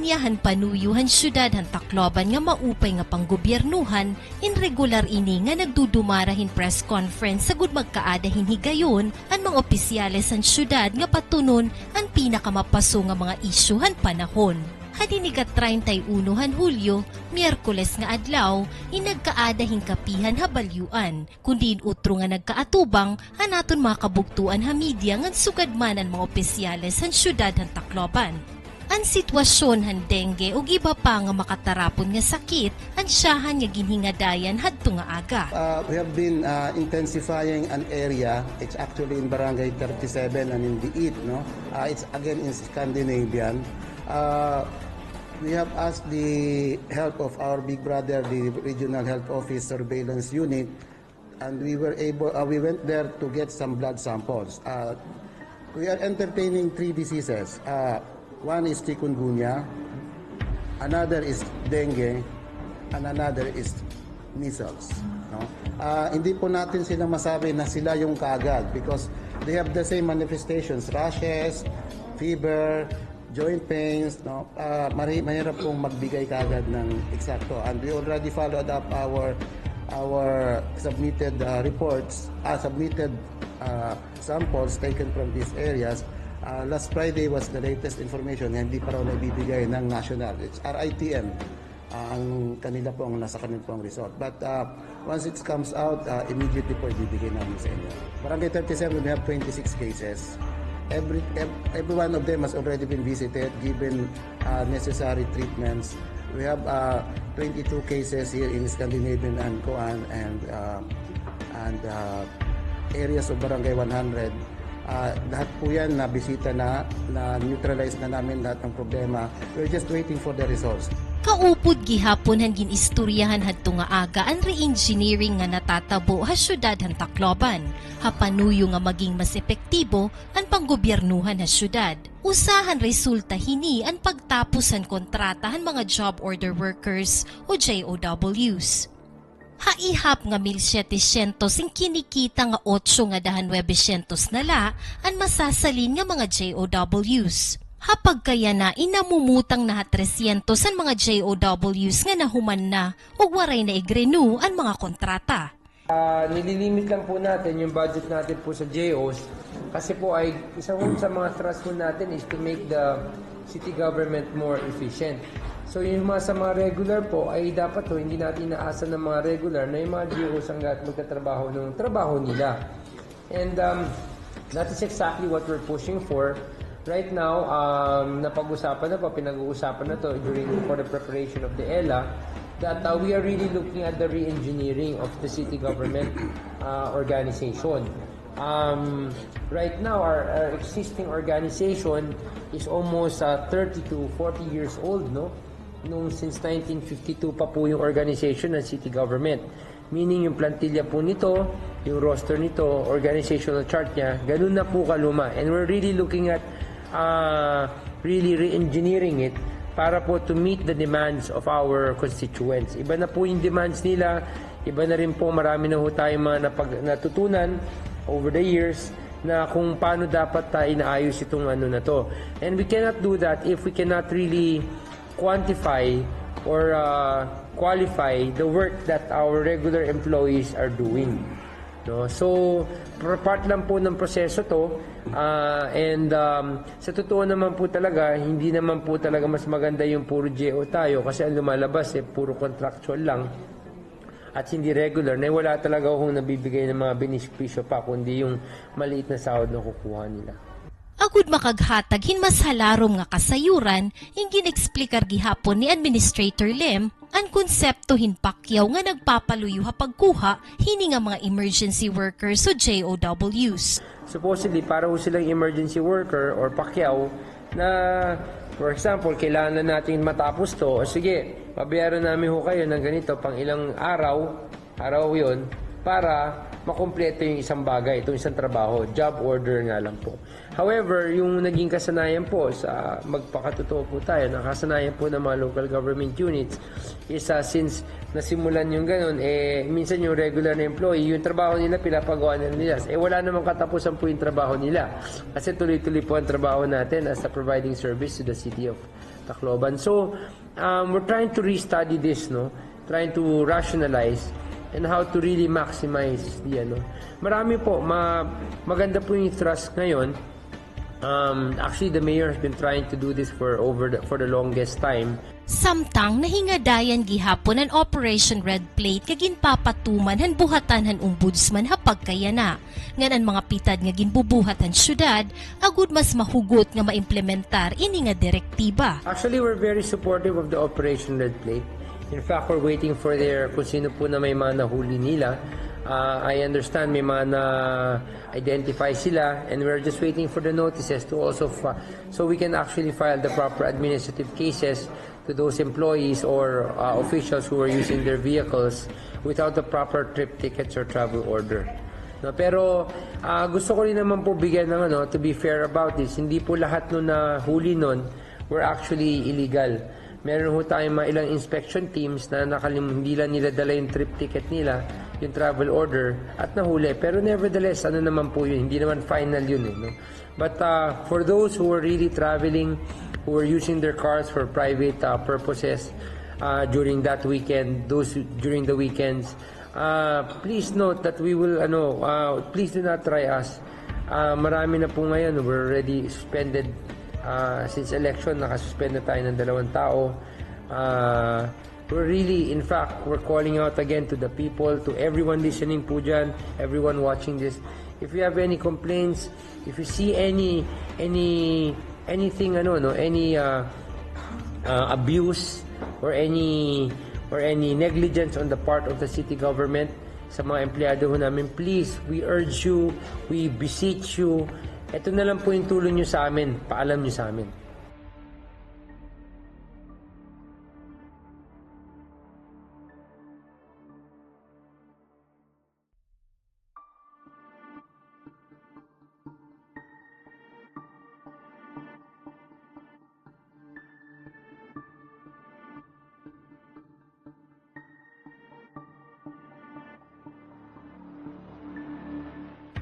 Aniahan panuyuhan syudad han Tacloban nga maupay nga panggobyernuhan, in regular ini nga nagdudumarahin press conference sagud magkaadahin higayon ang mga opisyales han syudad nga patunon ang pinakamapaso nga mga isyuhan panahon. Hadinigat 31 Hulyo, Miyerkules nga adlaw, inagkaadahing kapihan habalyuan, kundi utro nga nagkaatubang hanaton mga kabugtuan ha media nga sugadman ang mga opisyales han syudad han Tacloban. Ang sitwasyon han dengue ug iba pa nga makatarapon nga sakit ang siyahan nga ginhingadayan hadto nga aga. We have been intensifying an area. It's actually in Barangay 37 and in Diit, no? It's again in Scandinavian. We have asked the help of our big brother, the Regional Health Office Surveillance Unit, and we went there to get some blood samples. We are entertaining 3 diseases. One is chikungunya, another is dengue, and another is measles. No? Hindi po natin sila masabi na sila yung kaagad because they have the same manifestations, rashes, fever, joint pains. No? Mahirap pong magbigay kaagad ng eksakto. And we already followed up our submitted reports, submitted samples taken from these areas. Last Friday was the latest information na hindi pa raw naibibigay ng national. It's RITM ang kanila po ang nasa kanila po ang result. But once it comes out, immediately po ibibigay namin sa inyo. Barangay 37, we have 26 cases. Every one of them has already been visited, given necessary treatments. We have 22 cases here in Scandinavian and Coan and areas of Barangay 100. Lahat po yan na bisita na neutralize na namin lahat ng problema. We're just waiting for the results. Kaupod gihapon han ginistoryahan hadto nga aga ang re-engineering nga natatabo ha syudad han Tacloban. Hapanuyo nga maging mas epektibo ang panggobyernuhan ha syudad. Usahan resulta hini ang pagtapos han kontrata han mga job order workers o JOWs. Haihap nga 1,700 ang kinikita nga 8 nga 900 nala ang masasalin nga mga JOWs. Hapag kaya na inamumutang na 300 ang mga JOWs nga nahuman na ug waray na igrenew ang mga kontrata. Nililimit lang po natin yung budget natin po sa JOs kasi po ay isang sa mga thrust po natin is to make the city government more efficient. So yung sa mga regular po ay dapat po hindi natin inaasa ng mga regular na yung mga GOs hanggat magtatrabaho ng trabaho nila. And that is exactly what we're pushing for. Right now, napag-usapan na po, pinag-uusapan na to for the preparation of the ELA that we are really looking at the re-engineering of the city government organization. Right now, our existing organization is almost 30 to 40 years old, no? Since 1952 pa po yung organization ng city government. Meaning yung plantilla po nito, yung roster nito, organizational chart niya, ganun na po kaluma. And we're really looking at really re-engineering it para po to meet the demands of our constituents. Iba na po yung demands nila, iba na rin po marami na po tayong mga natutunan over the years na kung paano dapat tayo inaayos itong ano na to. And we cannot do that if we cannot really quantify or qualify the work that our regular employees are doing. No? So, part lang po ng proseso to and sa totoo naman po talaga, hindi naman po talaga mas maganda yung puro GO tayo kasi ang lumalabas puro contractual lang at hindi regular na wala talaga akong nabibigay ng mga benepisyo pa kundi yung maliit na sahod na kukuha nila. Agud makaghatag hinmas halarom nga kasayuran, yung ginexplikar gihapon ni Administrator Lim, ang konsepto hinpakyaw nga nagpapaluyo pagkuha hini nga mga emergency workers o JOWs. Supposedly, para ho silang emergency worker or pakyaw na, for example, kailangan na natin matapos to, o sige, pabayaran namin ho kayo ng ganito pang ilang araw yon para makumpleto yung isang bagay, itong isang trabaho, job order nga lang po. However, yung naging kasanayan po sa magpakatotoo po tayo, nakasanayan po ng mga local government units is since nasimulan yung ganun, minsan yung regular na employee, yung trabaho nila pinapagawa nila. Wala namang katapusan po yung trabaho nila. Kasi tuloy-tuloy po ang trabaho natin as a providing service to the city of Tacloban. So, we're trying to restudy this, no? Trying to rationalize and how to really maximize the ano. Marami po, maganda po yung thrust ngayon. Actually, the mayor has been trying to do this for the longest time. Samtang nahingadayan gihapon ang Operation Red Plate kagin papatuman han buhatan han ombudsman hapag kaya na. Ngan ang mga pitad nga ginbubuhat han syudad, agud mas mahugot nga maimplementar ini nga direktiba. Actually, we're very supportive of the Operation Red Plate. In fact, we're waiting for kung sino po na may mga nahuli nila. I understand may mga na-identify sila and we're just waiting for the notices to also so we can actually file the proper administrative cases to those employees or officials who are using their vehicles without the proper trip tickets or travel order. No, pero gusto ko rin naman po bigyan ng to be fair about this, hindi po lahat no na huli nun were actually illegal. Meron ho tayong mga ilang inspection teams na hindi lang nila dala yung trip ticket nila, yung travel order, at nahuli. Pero nevertheless, ano naman po yun, hindi naman final yun. No? But for those who are really traveling, who are using their cars for private purposes during that weekend, during the weekends, please note that we will, please do not try us. Marami na po ngayon, we're already suspended. Since election, nakasuspend na tayo ng 2 tao. We're really, in fact, we're calling out again to the people, to everyone listening po dyan, everyone watching this. If you have any complaints, if you see anything, any abuse or any negligence on the part of the city government sa mga empleyado namin, please, we urge you, we beseech you, ito na lang po yung tulong nyo sa amin, paalam nyo sa amin.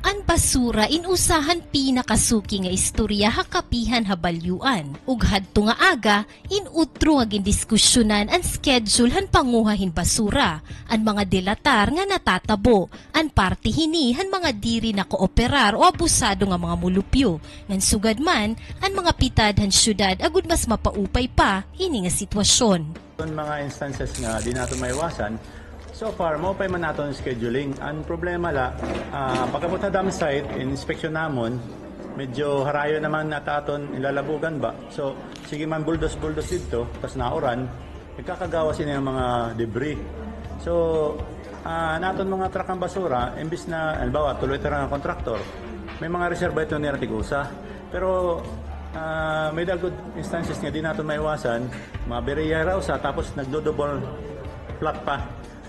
Ang basura inusahan pinakasuki nga istorya hakapihan habalyuan. Ug hadto nga aga, inutro nga gindiskusyonan ang schedule han panguhahin basura, ang mga delatar nga natatabo, ang parte hini han mga diri na kooperar o abusado nga mga mulupyo. Ngan sugad man, ang mga pitad han syudad agud mas mapaupay pa ini nga sitwasyon. Mga instances nga di nato maiwasan. So far, maupay man nato ang scheduling. Ang problema la, pagkabot na dam site, inspection namon, medyo harayo naman nataton ilalabugan ba. So, sige man buldos dito, tapos nauran, nagkakagawa sila ng mga debris. So, naton mga truck ang basura, imbis na, halimbawa, tuloy tarang ang kontraktor, may mga reserva ito ni Ratigusa. Pero, may dalgod instances nga di nato maiwasan, maberiya raw sa, tapos nagdo-double flat pa.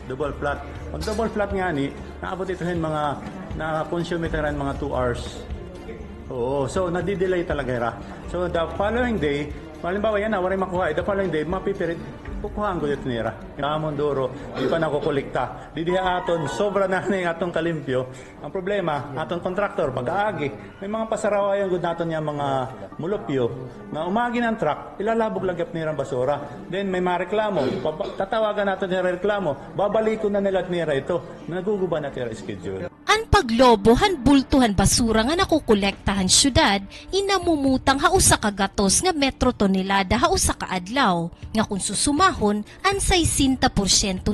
Double flat. Pag double flat nga ni, naabot ito rin mga, na-consume ito rin mga 2 hours. Oo, so nadidelay talaga ra. So the following day, halimbawa yan na, waray makuha. The following day, mapipirit, kukuhaan ko ito nira. Kamon duro, di pa nakukulikta. Di aton, sobra na yung atong kalimpyo. Ang problema, atong kontraktor, pag-aagi, may mga pasarawayan gud naton niya mga mulupyo na umagi ng truck, ilalabog lagap nira ang basura. Then may mareklamo, tatawagan natin nila reklamo, babalik ko na nila nira ito. Naguguba na tira schedule. Ang paglobohan bultuhan basura nga nakukolektahan syudad, inamumutang hausa ka gatos nga metro tonelada hausa ka adlaw. Nga kung susumahon, ang 60%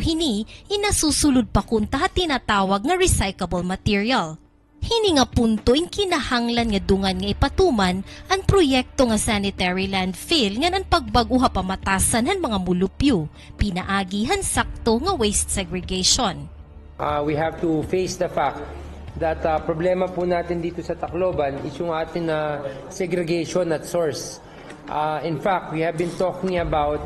hini, inasusulod pa kunta tinatawag nga recyclable material. Hini nga punto in kinahanglan nga dungan nga ipatuman ang proyekto nga sanitary landfill nga ang pagbaguha pamatasan han mga mulupyo, pinaagihan sakto nga waste segregation. We have to face the fact that problema po natin dito sa Tacloban is yung ating segregation at source. In fact, we have been talking about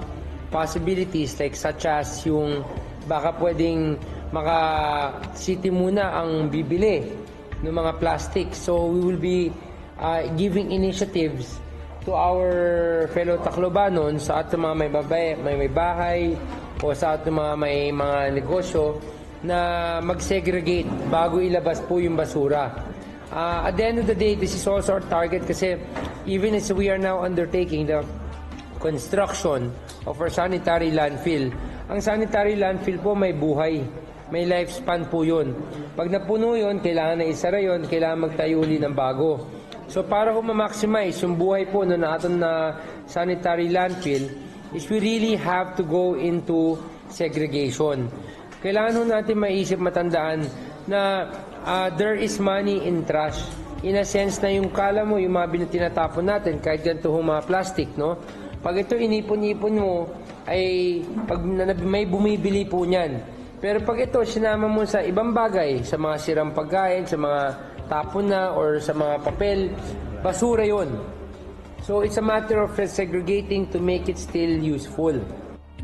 possibilities like such as yung baka pwedeng maka-city muna ang bibili ng mga plastic. So we will be giving initiatives to our fellow Taclobanon sa ating mga may bahay o sa ating mga may mga negosyo na mag-segregate bago ilabas po yung basura. At the end of the day, this is also our target kasi even as we are now undertaking the construction of our sanitary landfill. Ang sanitary landfill po may buhay. May lifespan po yun. Pag napuno yun, kailangan na isara yun, kailangan magtayo uli ng bago. So para ho ma-maximize yung buhay po na aton na sanitary landfill, is we really have to go into segregation. Kailangan ho natin maisip, matandaan na there is money in trash. In a sense na yung kala mo, yung mga tinatapon natin, kahit ganito ho mga plastic, no? Pag ito inipon-ipon mo, ay pag may bumibili po niyan. Pero pag ito, sinama mo sa ibang bagay, sa mga sirang pagkain, sa mga tapon na, or sa mga papel, basura yon. So, it's a matter of segregating to make it still useful.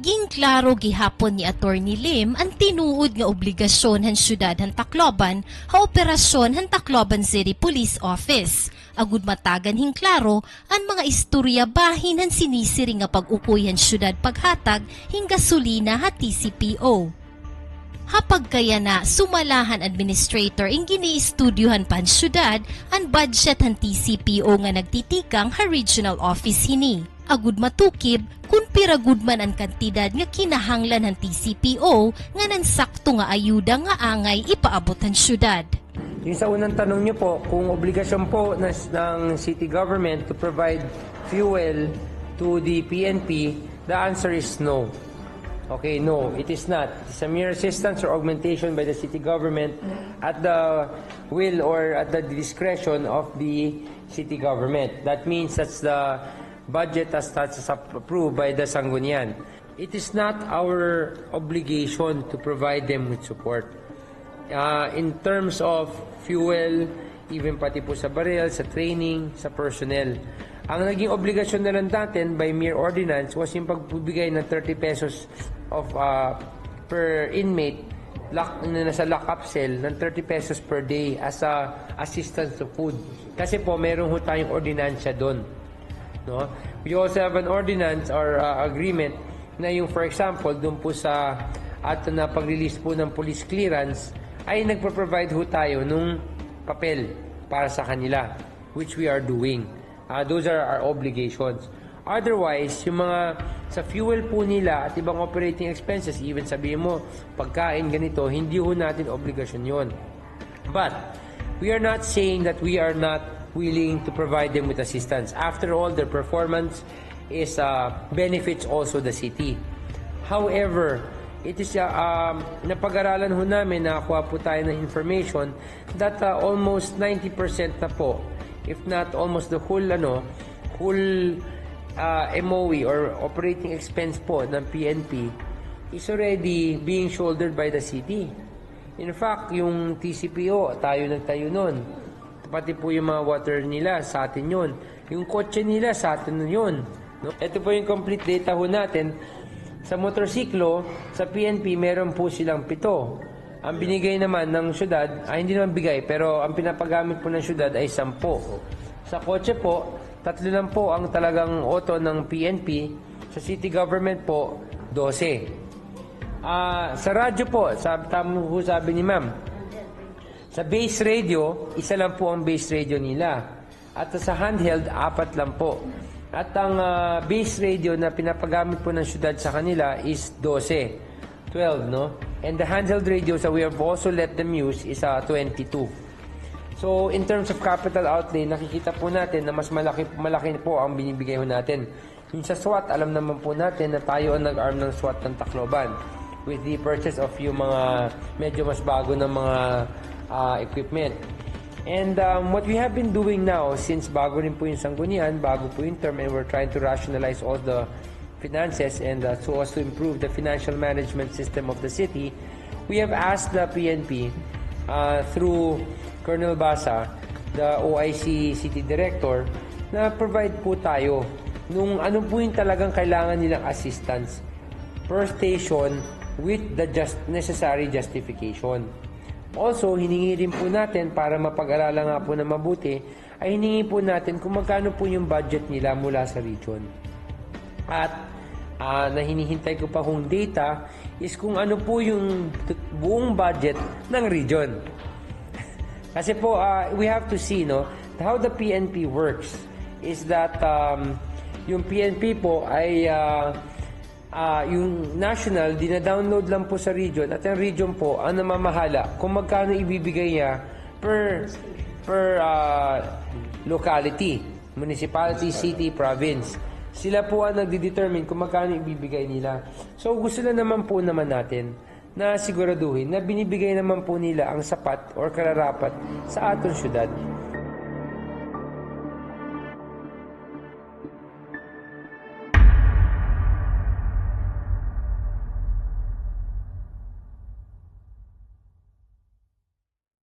Ginklaro gihapon ni Attorney Lim ang tinuod nga obligasyon han syudad han Tacloban ha operasyon han Tacloban City Police Office. Agud matagan hinklaro ang mga istorya bahin han sinisiri nga pag-ukoy han syudad paghatag hing gasolina ha TCPO. Hapag kaya na sumalahan administrator ing gini-estudyohan pan syudad ang budget han TCPO nga nagtitikang ha regional office hini. Agud matukib kung piragud man ang kantidad nga kinahanglan ng TCPO nga nansakto nga ayuda nga angay ipaabot ang syudad. Yung sa unang tanong nyo po, kung obligasyon po ng city government to provide fuel to the PNP, the answer is no. Okay, no, it is not. It's a mere assistance or augmentation by the city government at the will or at the discretion of the city government. That means that's the budget as approved by the Sanggunian. It is not our obligation to provide them with support. In terms of fuel, even pati po sa baril, sa training, sa personnel. Ang naging obligasyon na lang natin by mere ordinance was yung pagbibigay ng 30 pesos of per inmate na nasa lock-up cell ng 30 pesos per day as a assistance to food. Kasi po meron ho tayong ordinansya doon. No? We also have an ordinance or agreement na yung for example doon po sa ato na pag-release po ng police clearance ay nagpo-provide ho tayo nung papel para sa kanila, which we are doing. Those are our obligations. Otherwise, yung mga sa fuel po nila at ibang operating expenses, even sabihin mo, pagkain ganito, hindi ho natin obligasyon yon. But, we are not saying that we are not willing to provide them with assistance. After all, their performance is benefits also the city. However, it is napag-aralan ho namin, nakakuha po tayo ng information that almost 90% na po, if not almost the whole MOE or operating expense po ng PNP is already being shouldered by the city. In fact, yung TCPO, tayo nagtayo nun. Pati po yung mga water nila, sa atin yun. Yung kotse nila, sa atin yun. No? Ito po yung complete data ho natin. Sa motorsiklo, sa PNP, meron po silang 7. Ang binigay naman ng syudad, hindi naman bigay, pero ang pinapagamit po ng syudad ay 10. Sa kotse po, 3 lang po ang talagang auto ng PNP. Sa city government po, 12. Sa radyo po, tama po sabi ni ma'am, sa base radio, 1 lang po ang base radio nila. At sa handheld, 4 lang po. At ang base radio na pinapagamit po ng syudad sa kanila is 12, no? And the handheld radios that we have also let them use is 22. So, in terms of capital outlay, nakikita po natin na mas malaki po ang binibigay ho natin. Yung sa SWAT, alam naman po natin na tayo ang nag-arm ng SWAT ng Tacloban with the purchase of yung mga medyo mas bago na mga equipment. And what we have been doing now, since bago rin po yung Sanggunian, bago po yung term, and we're trying to rationalize all the finances and so as to improve the financial management system of the city, we have asked the PNP through Colonel Basa, the OIC City Director, na provide po tayo nung ano po yung talagang kailangan nilang assistance per station with the necessary justification. Also, hiningi rin po natin para mapag-aralan nga po na mabuti, ay hiningi po natin kung magkano po yung budget nila mula sa region. At na hinihintay ko pa kung data is kung ano po yung buong budget ng region. Kasi po, we have to see, no, how the PNP works is that Yung PNP po ay yung national, dina-download lang po sa region at ang region po ang namamahala kung magkano ibibigay niya per locality, municipality, city, province. Sila po ang nagdi-determine kung magkano ibibigay nila. So gusto na naman po natin na siguraduhin na binibigay naman po nila ang sapat or kararapat sa atong syudad.